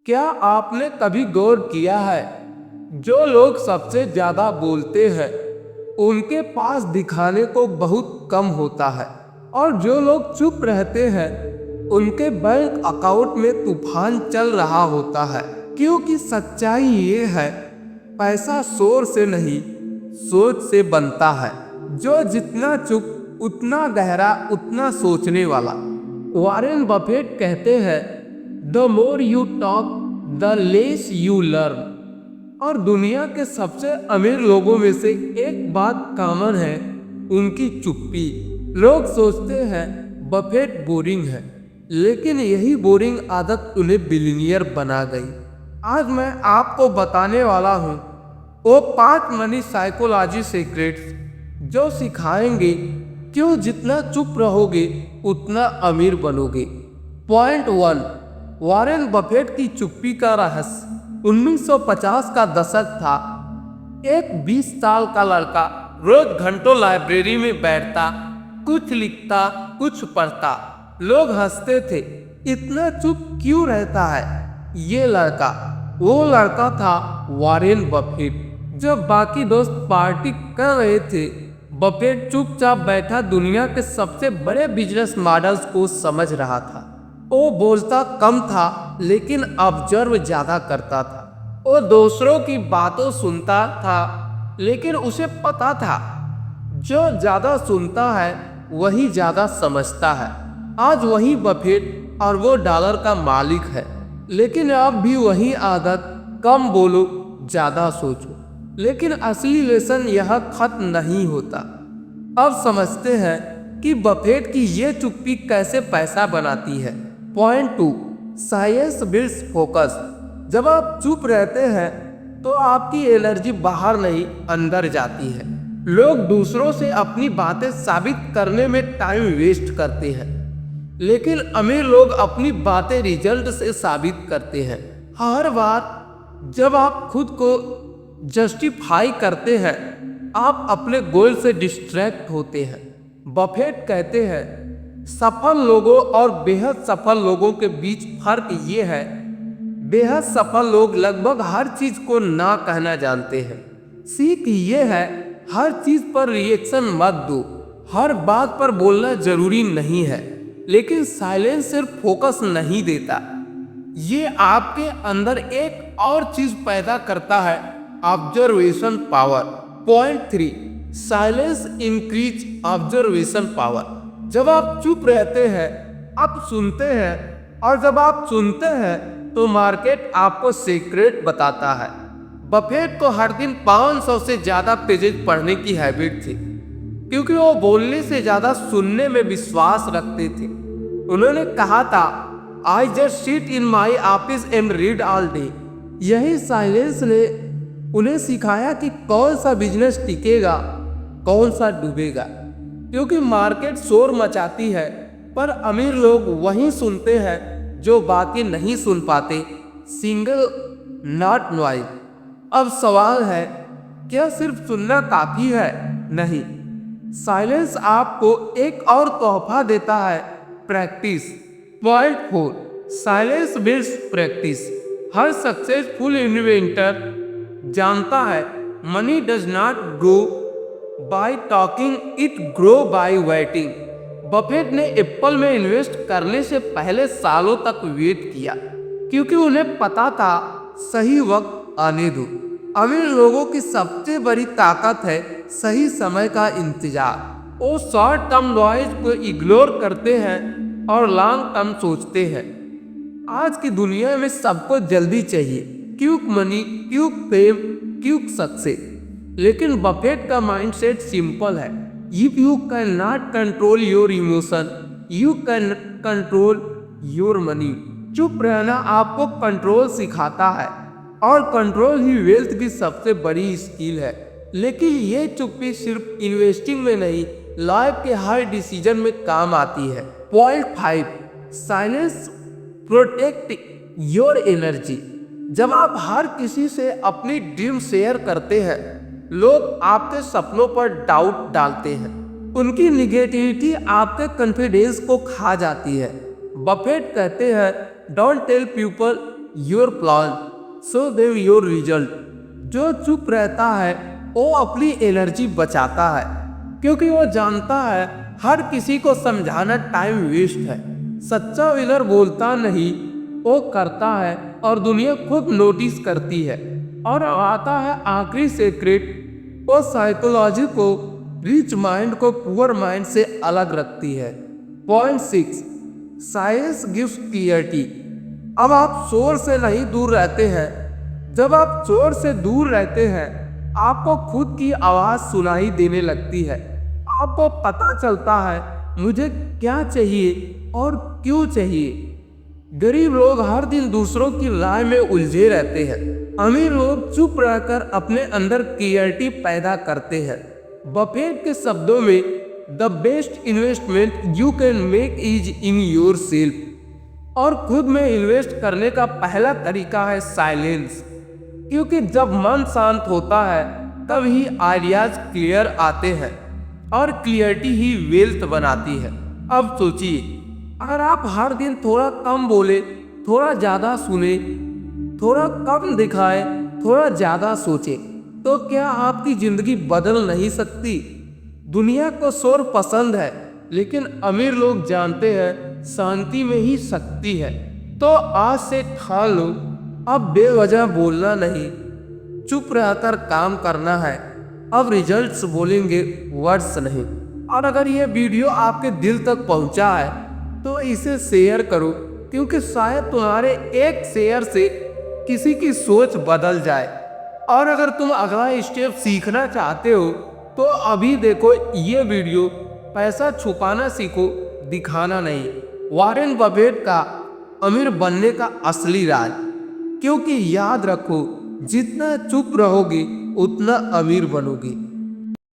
क्या आपने कभी गौर किया है, जो लोग सबसे ज्यादा बोलते हैं उनके पास दिखाने को बहुत कम होता है, और जो लोग चुप रहते हैं उनके बैंक अकाउंट में तूफान चल रहा होता है। क्योंकि सच्चाई ये है, पैसा शोर से नहीं, सोच से बनता है। जो जितना चुप उतना गहरा, उतना सोचने वाला। वॉरेन बफेट कहते हैं, the more you talk the less you learn. और दुनिया के सबसे अमीर लोगों में से एक बात कॉमन है, उनकी चुप्पी। लोग सोचते हैं बफेट बोरिंग है, लेकिन यही बोरिंग आदत उन्हें बिलियनियर बना गई। आज मैं आपको बताने वाला हूँ वो 5 मनी साइकोलॉजी सीक्रेट्स जो सिखाएंगे क्यों जितना चुप रहोगे उतना अमीर बनोगे। पॉइंट 1, वॉरेन बफेट की चुप्पी का रहस्य। 1950 का दशक था। एक 20 साल का लड़का रोज घंटों लाइब्रेरी में बैठता, कुछ लिखता, कुछ पढ़ता। लोग हंसते थे, इतना चुप क्यों रहता है ये लड़का। वो लड़का था वॉरेन बफेट। जब बाकी दोस्त पार्टी कर रहे थे, बफेट चुपचाप बैठा दुनिया के सबसे बड़े बिजनेस मॉडल्स को समझ रहा था। वो बोलता कम था, लेकिन ऑब्जर्व ज्यादा करता था। वो दूसरों की बातों सुनता था, लेकिन उसे पता था जो ज्यादा सुनता है वही ज्यादा समझता है। आज वही बफेट और वो डॉलर का मालिक है, लेकिन अब भी वही आदत, कम बोलो ज्यादा सोचो। लेकिन असली लेसन यह खत्म नहीं होता। अब समझते हैं कि बफेट की ये चुप्पी कैसे पैसा बनाती है। Point 2, silence builds focus. जब आप चुप रहते हैं तो आपकी एनर्जी बाहर नहीं, अंदर जाती है। लोग दूसरों से अपनी बातें साबित करने में टाइम वेस्ट करते हैं, लेकिन अमीर लोग अपनी बातें रिजल्ट से साबित करते हैं। हर बार जब आप खुद को जस्टिफाई करते हैं, आप अपने गोल से डिस्ट्रैक्ट होते हैं। बफेट कहते हैं, सफल लोगों और बेहद सफल लोगों के बीच फर्क ये है, बेहद सफल लोग लगभग हर चीज को ना कहना जानते हैं। सीख ये है, हर चीज पर रिएक्शन मत दो। हर बात पर बोलना जरूरी नहीं है, लेकिन साइलेंस सिर्फ फोकस नहीं देता, ये आपके अंदर एक और चीज पैदा करता है, observation power. Point 3, silence increase observation power. जब आप चुप रहते हैं, आप सुनते हैं, और जब आप सुनते हैं तो मार्केट आपको सीक्रेट बताता है। बफेट को हर दिन 500 से ज्यादा पेजेज पढ़ने की हैबिट थी, क्योंकि वो बोलने से ज्यादा सुनने में विश्वास रखते थे। उन्होंने कहा था, I just sit in my office and read all day. यही साइलेंस ने उन्हें सिखाया कि कौन सा बिजनेस टिकेगा, कौन सा डूबेगा। क्योंकि मार्केट शोर मचाती है, पर अमीर लोग वही सुनते हैं जो बाकी नहीं सुन पाते। Single not noise. अब सवाल है, क्या सिर्फ सुनना काफी है? नहीं, साइलेंस आपको एक और तोहफा देता है, practice. Point 4, silence builds practice. हर सक्सेसफुल इन्वेंटर जानता है, money does not grow by talking, it grow by waiting. Buffett ने एप्पल में इन्वेस्ट करने से पहले सालों तक वेट किया, क्योंकि उन्हें पता था सही वक्त आने दो। अमीर लोगों की सबसे बड़ी ताकत है सही समय का इंतजार। वो शॉर्ट टर्म नॉइज को इग्नोर करते हैं और लॉन्ग टर्म सोचते हैं। आज की दुनिया में सबको जल्दी चाहिए, quick money, quick fame, quick success. लेकिन बफेट का माइंडसेट सिंपल है, if you can not control your emotion, you can control your money. चुप रहना आपको कंट्रोल सिखाता है, और कंट्रोल ही वेल्थ की सबसे बड़ी स्किल है। लेकिन ये चुप्पी सिर्फ इन्वेस्टिंग में नहीं, लाइफ के हर डिसीजन में काम आती है। Point 5, silence protect your energy. जब आप हर किसी से अपनी ड्रीम शेयर करते हैं, लोग आपके सपनों पर डाउट डालते हैं। उनकी निगेटिविटी आपके कॉन्फिडेंस को खा जाती है। बफेट कहते हैं, don't tell people your plan show them your result. जो चुप रहता है वो अपनी एनर्जी बचाता है, क्योंकि वो जानता है हर किसी को समझाना टाइम वेस्ट है। सच्चा विनर बोलता नहीं, वो करता है और दुनिया खुद नोटिस करती है। और आता है आखिरी सीक्रेट, वो साइकोलॉजी को, रिच माइंड को पुअर माइंड से अलग रखती है। Point 6, silence gives clarity. अब आप शोर से नहीं दूर रहते हैं। जब आप शोर से दूर रहते हैं आपको खुद की आवाज सुनाई देने लगती है। आपको पता चलता है मुझे क्या चाहिए और क्यों चाहिए। गरीब लोग हर दिन दूसरों की राय में उलझे रहते हैं। अमीर लोग चुप रहकर अपने अंदर क्लियरिटी पैदा करते हैं। बफेट के शब्दों में the best investment you can make is in your self. और खुद में इन्वेस्ट करने का पहला तरीका है साइलेंस, क्योंकि जब मन शांत होता है तब ही आइडियाज क्लियर आते हैं और क्लियरिटी ही वेल्थ बनाती है। अब सोचिए, अगर आप हर दिन थोड़ा कम बोले, थोड़ा ज़्यादा सुने, थोड़ा कम दिखाए, थोड़ा ज़्यादा सोचे, तो क्या आपकी ज़िंदगी बदल नहीं सकती? दुनिया को शोर पसंद है, लेकिन अमीर लोग जानते हैं शांति में ही शक्ति है। तो आज से ठान लो, अब बेवजह बोलना नहीं, चुप रहकर काम करना है। अब रिजल्ट्स बोलेंगे, वर्ड्स नहीं। और अगर ये वीडियो आपके दिल तक पहुंचा है तो इसे शेयर करो, क्योंकि शायद तुम्हारे एक शेयर से किसी की सोच बदल जाए। और अगर तुम अगला स्टेप सीखना चाहते हो तो अभी देखो ये वीडियो। पैसा छुपाना सीखो, दिखाना नहीं। वॉरेन बफेट का अमीर बनने का असली राज। क्योंकि याद रखो, जितना चुप रहोगे उतना अमीर बनोगे।